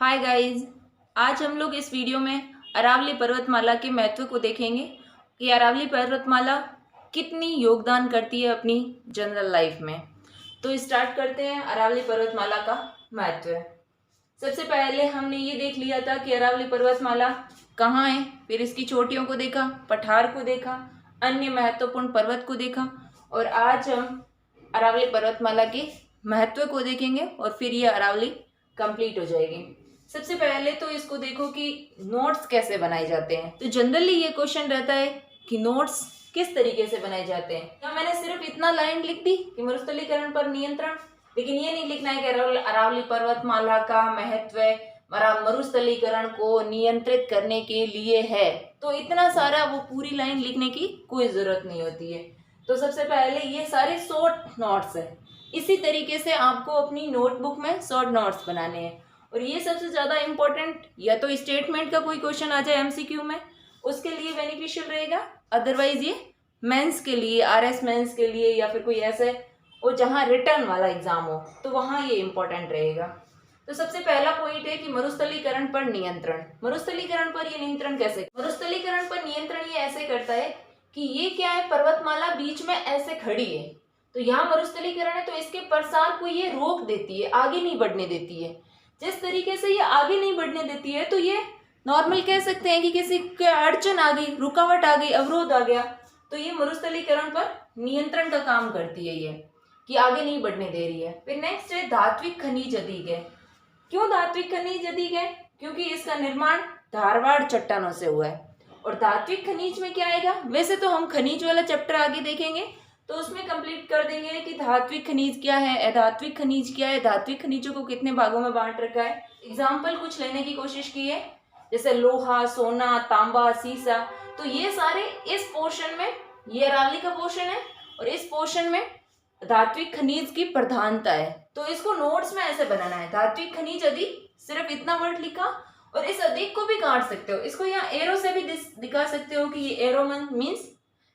Hi guys. आज हम लोग इस वीडियो में अरावली पर्वतमाला के महत्व को देखेंगे कि अरावली पर्वतमाला कितनी योगदान करती है अपनी जनरल लाइफ में। तो स्टार्ट करते हैं अरावली पर्वतमाला का महत्व। सबसे पहले हमने ये देख लिया था कि अरावली पर्वतमाला कहाँ है, फिर इसकी चोटियों को देखा, पठार को देखा, अन्य महत्वपूर्ण पर्वत को देखा और आज हम अरावली पर्वतमाला के महत्व को देखेंगे और फिर ये अरावली कंप्लीट हो जाएगी। सबसे पहले तो इसको देखो कि नोट्स कैसे बनाए जाते हैं। तो जनरली ये क्वेश्चन रहता है कि नोट्स किस तरीके से बनाए जाते हैं। क्या मैंने सिर्फ इतना लाइन लिख दी कि मरुस्थलीकरण पर नियंत्रण, लेकिन ये नहीं लिखना है कि अरावली पर्वतमाला का महत्व मरुस्थलीकरण को नियंत्रित करने के लिए है। तो इतना सारा वो पूरी लाइन लिखने की कोई जरूरत नहीं होती है। तो सबसे पहले ये सारे शॉर्ट नोट्स है। इसी तरीके से आपको अपनी नोटबुक में शॉर्ट नोट्स बनाने हैं और ये सबसे ज़्यादा इम्पोर्टेंट या तो स्टेटमेंट का कोई क्वेश्चन आ जाए एमसीक्यू में, उसके लिए बेनिफिशियल रहेगा। अदरवाइज ये मेंस के लिए, आरएस मेंस के लिए या फिर कोई ऐसे और जहाँ रिटर्न वाला एग्जाम हो तो वहाँ ये इम्पोर्टेंट रहेगा। तो सबसे पहला पॉइंट है कि मरुस्थलीकरण पर नियंत्रण। मरुस्थलीकरण पर ये नियंत्रण कैसे? मरुस्थलीकरण पर नियंत्रण ये ऐसे करता है कि ये क्या है, पर्वतमाला बीच में ऐसे खड़ी है तो यहाँ मरुस्थलीकरण है तो इसके प्रसार को ये रोक देती है, आगे नहीं बढ़ने देती है। जिस तरीके से ये आगे नहीं बढ़ने देती है तो ये नॉर्मल कह सकते हैं कि किसी के अड़चन आ गई, रुकावट आ गई, अवरोध आ गया, तो ये मरुस्थलीकरण पर नियंत्रण का काम करती है, ये कि आगे नहीं बढ़ने दे रही है। फिर नेक्स्ट है धात्विक खनिज अधिक है। क्यों धात्विक खनिज अधिक है? क्योंकि इसका निर्माण धारवाड़ चट्टानों से हुआ है। और धात्विक खनिज में क्या आएगा? वैसे तो हम खनिज वाला चैप्टर आगे देखेंगे तो उसमें कंप्लीट कर देंगे कि धात्विक खनिज क्या है, अधात्विक खनिज क्या है, धात्विक खनिजों को कितने भागों में बांट रखा है। एग्जाम्पल कुछ लेने की कोशिश की है, जैसे लोहा, सोना, तांबा, सीसा। तो ये सारे इस पोर्शन में, ये अरावली का पोर्शन है और इस पोर्शन में धात्विक खनिज की प्रधानता है। तो इसको नोट्स में ऐसे बनाना है, धात्विक खनिज अधिक, सिर्फ इतना वर्ड लिखा। और इस अधिक को भी काट सकते हो, इसको यहाँ एरो से भी दिखा सकते हो कि ये एरो मीन्स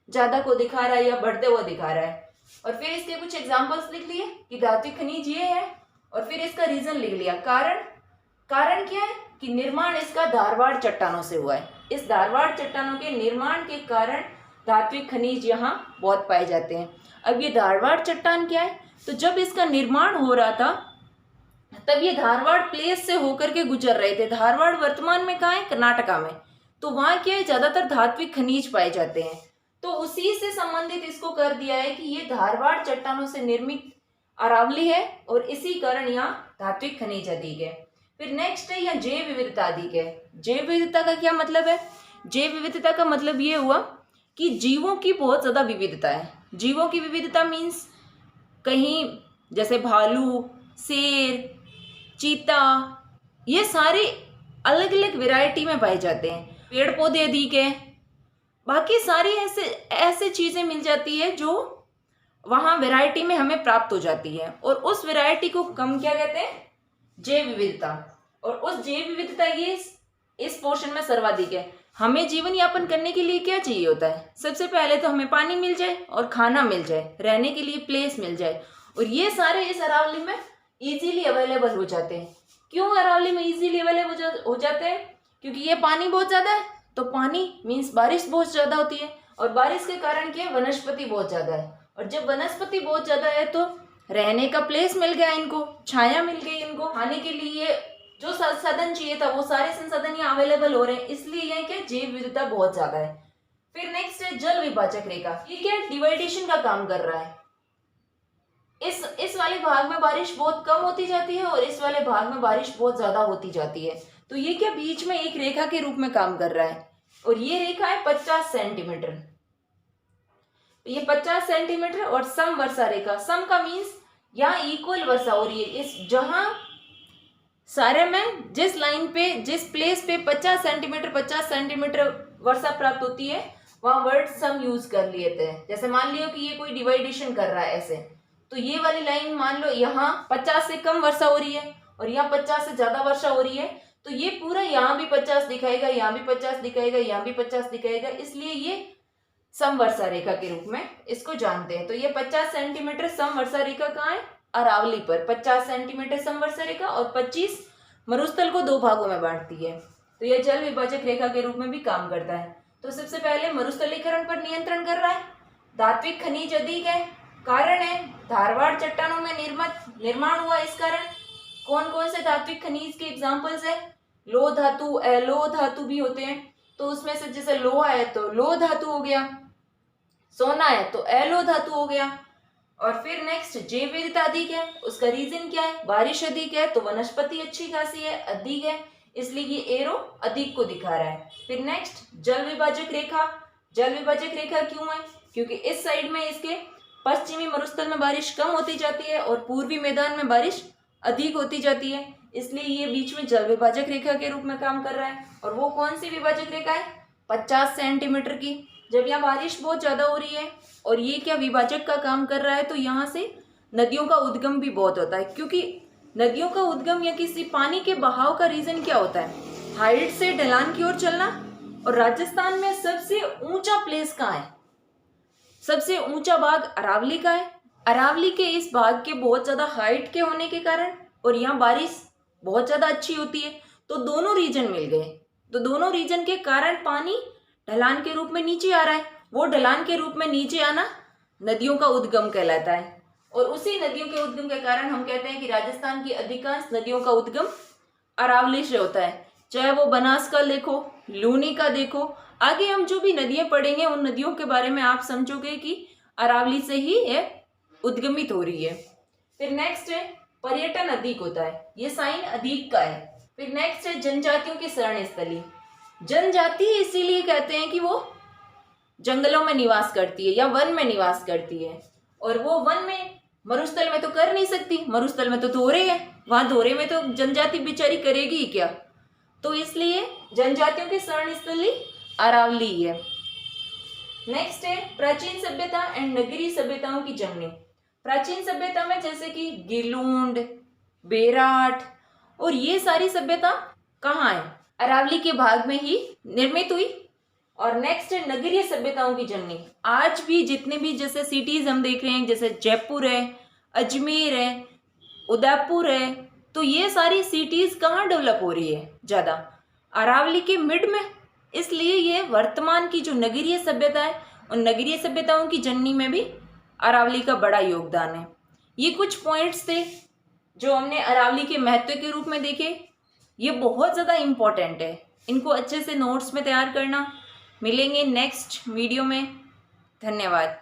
ज्यादा को दिखा रहा है या बढ़ते हुआ दिखा रहा है। और फिर इसके कुछ एग्जांपल्स लिख लिए कि धात्विक खनिज ये है और फिर इसका रीजन लिख लिया। कारण क्या है कि निर्माण इसका धारवाड़ चट्टानों से हुआ है। इस धारवाड़ चट्टानों के निर्माण के कारण धात्विक खनिज यहाँ बहुत पाए जाते हैं। अब ये धारवाड़ चट्टान क्या है? तो जब इसका निर्माण हो रहा था तब ये धारवाड़ प्लेस से होकर के गुजर रहे थे। धारवाड़ वर्तमान में कहाँ है? कर्नाटका में। तो वहाँ क्या है, ज्यादातर धात्विक खनिज पाए जाते हैं। तो उसी से संबंधित इसको कर दिया है कि ये धारवाड़ चट्टानों से निर्मित अरावली है और इसी कारण यहाँ धात्विक खनिज अधिक है। फिर नेक्स्ट है यहाँ जैव विविधता अधिक है। जैव विविधता का क्या मतलब है? जैव विविधता का मतलब ये हुआ कि जीवों की बहुत ज्यादा विविधता है। जीवों की विविधता मीन्स कहीं जैसे भालू, शेर, चीता, ये सारे अलग अलग वैरायटी में पाए जाते हैं। पेड़ पौधे अधिक है, बाकी सारी ऐसे चीजें मिल जाती है जो वहाँ वैरायटी में हमें प्राप्त हो जाती है और उस वैरायटी को हम क्या कहते हैं? जैव विविधता। और उस जैव विविधता ये इस पोर्शन में सर्वाधिक है। हमें जीवन यापन करने के लिए क्या चाहिए होता है? सबसे पहले तो हमें पानी मिल जाए और खाना मिल जाए, रहने के लिए प्लेस मिल जाए, और ये सारे इस अरावली में इजीली अवेलेबल हो जाते हैं। क्यों अरावली में इजीली अवेलेबल हो जाते हैं? क्योंकि ये पानी बहुत ज्यादा है, तो पानी मीन्स बारिश बहुत ज्यादा होती है और बारिश के कारण क्या, वनस्पति बहुत ज्यादा है। और जब वनस्पति बहुत ज्यादा है तो रहने का प्लेस मिल गया इनको, छाया मिल गई इनको, खाने के लिए जो संसाधन चाहिए था वो सारे संसाधन यहाँ अवेलेबल हो रहे हैं, इसलिए यहाँ क्या, जैव विविधता बहुत ज्यादा है। फिर नेक्स्ट है जल विभाजक रेखा। ये क्या, डिवाइडेशन का काम कर रहा है। इस वाले भाग में बारिश बहुत कम होती जाती है और इस वाले भाग में बारिश बहुत ज्यादा होती जाती है। तो ये क्या, बीच में एक रेखा के रूप में काम कर रहा है और ये रेखा है 50 सेंटीमीटर। ये 50 सेंटीमीटर और सम वर्षा रेखा। सम का मीन्स यहाँ इक्वल वर्षा हो रही है। इस जहां सारे में जिस लाइन पे, जिस प्लेस पे 50 सेंटीमीटर वर्षा प्राप्त होती है वहां वर्ड सम यूज कर लिए थे। जैसे मान लियो कि ये कोई डिवाइडेशन कर रहा है ऐसे, तो ये वाली लाइन मान लो यहाँ 50 से कम वर्षा हो रही है और यहाँ 50 से ज्यादा वर्षा हो रही है, तो ये पूरा यहाँ भी 50 दिखाएगा, यहाँ भी 50 दिखाएगा, यहाँ भी 50 दिखाएगा, इसलिए ये सम वर्षा रेखा के रूप में इसको जानते हैं। तो ये 50 सेंटीमीटर सम वर्षा रेखा कहाँ है? अरावली पर 50 सेंटीमीटर सम वर्षा रेखा और 25 मरुस्थल को 2 भागों में बांटती है। तो यह जल विभाजक रेखा के रूप में भी काम करता है। तो सबसे पहले मरुस्थलीकरण पर नियंत्रण कर रहा है। धात्विक खनिज अधिक है, कारण है धारवाड़ चट्टानों में निर्माण हुआ। इस कारण कौन कौन से धात्विक खनिज के एग्जाम्पल्स है? लोह धातु, अलोह धातु भी होते हैं। तो उसमें से जैसे लोहा है तो लोह धातु हो गया, सोना है तो अलोह धातु हो गया। और फिर नेक्स्ट जैव विविधता अधिक है। उसका रीजन क्या है? बारिश अधिक है तो वनस्पति अच्छी खासी है, अधिक है, इसलिए ये एरो अधिक को दिखा रहा है। फिर नेक्स्ट जल विभाजक रेखा। जल विभाजक रेखा क्यों है? क्योंकि इस साइड में इसके पश्चिमी मरुस्थल में बारिश कम होती जाती है और पूर्वी मैदान में बारिश अधिक होती जाती है, इसलिए ये बीच में जल विभाजक रेखा के रूप में काम कर रहा है। और वो कौन सी विभाजक रेखा है? 50 सेंटीमीटर की। जब यहाँ बारिश बहुत ज्यादा हो रही है और ये क्या विभाजक का काम कर रहा है, तो यहाँ से नदियों का उद्गम भी बहुत होता है। क्योंकि नदियों का उद्गम या किसी पानी के बहाव का रीजन क्या होता है? हाइट से ढलान की ओर चलना। और राजस्थान में सबसे ऊंचा प्लेस कहाँ है? सबसे ऊंचा भाग अरावली का है। अरावली के इस भाग के बहुत ज्यादा हाइट के होने के कारण और यहाँ बारिश बहुत ज्यादा अच्छी होती है, तो दोनों रीजन मिल गए। तो दोनों रीजन के कारण पानी ढलान के रूप में नीचे आ रहा है। वो ढलान के रूप में नीचे आना नदियों का उद्गम कहलाता है। और उसी नदियों के उद्गम के कारण हम कहते हैं कि राजस्थान की अधिकांश नदियों का उद्गम अरावली से होता है। चाहे वो बनास का देखो, लूनी का देखो, आगे हम जो भी नदियां पढ़ेंगे उन नदियों के बारे में आप समझोगे कि अरावली से ही ये उद्गमित हो रही है। फिर नेक्स्ट है पर्यटन अधिक होता है, ये साइन अधिक का है। फिर नेक्स्ट है जनजातियों की शरण स्थली। जनजाति इसीलिए कहते हैं कि वो जंगलों में निवास करती है या वन में निवास करती है, और वो वन में मरुस्थल में तो कर नहीं सकती। मरुस्थल में तो धोरे है, वहां धोरे में तो जनजाति बेचारी करेगी ही क्या। तो इसलिए जनजातियों की शरण स्थली अरावली है। नेक्स्ट है प्राचीन सभ्यता एंड नगरीय सभ्यताओं की जननी। प्राचीन सभ्यता में जैसे कि गिलूंड, बेराट और ये सारी सभ्यता कहाँ है? अरावली के भाग में ही निर्मित हुई। और नेक्स्ट है नगरीय सभ्यताओं की जननी। आज भी जितने भी जैसे सिटीज हम देख रहे हैं, जैसे जयपुर है, अजमेर है, उदयपुर है, तो ये सारी सिटीज कहाँ डेवलप हो रही है ज़्यादा? अरावली के मिड में। इसलिए ये वर्तमान की जो नगरीय सभ्यता है उन नगरीय सभ्यताओं की जननी में भी अरावली का बड़ा योगदान है। ये कुछ पॉइंट्स थे जो हमने अरावली के महत्व के रूप में देखे। ये बहुत ज़्यादा इम्पोर्टेंट है, इनको अच्छे से नोट्स में तैयार करना। मिलेंगे नेक्स्ट वीडियो में। धन्यवाद।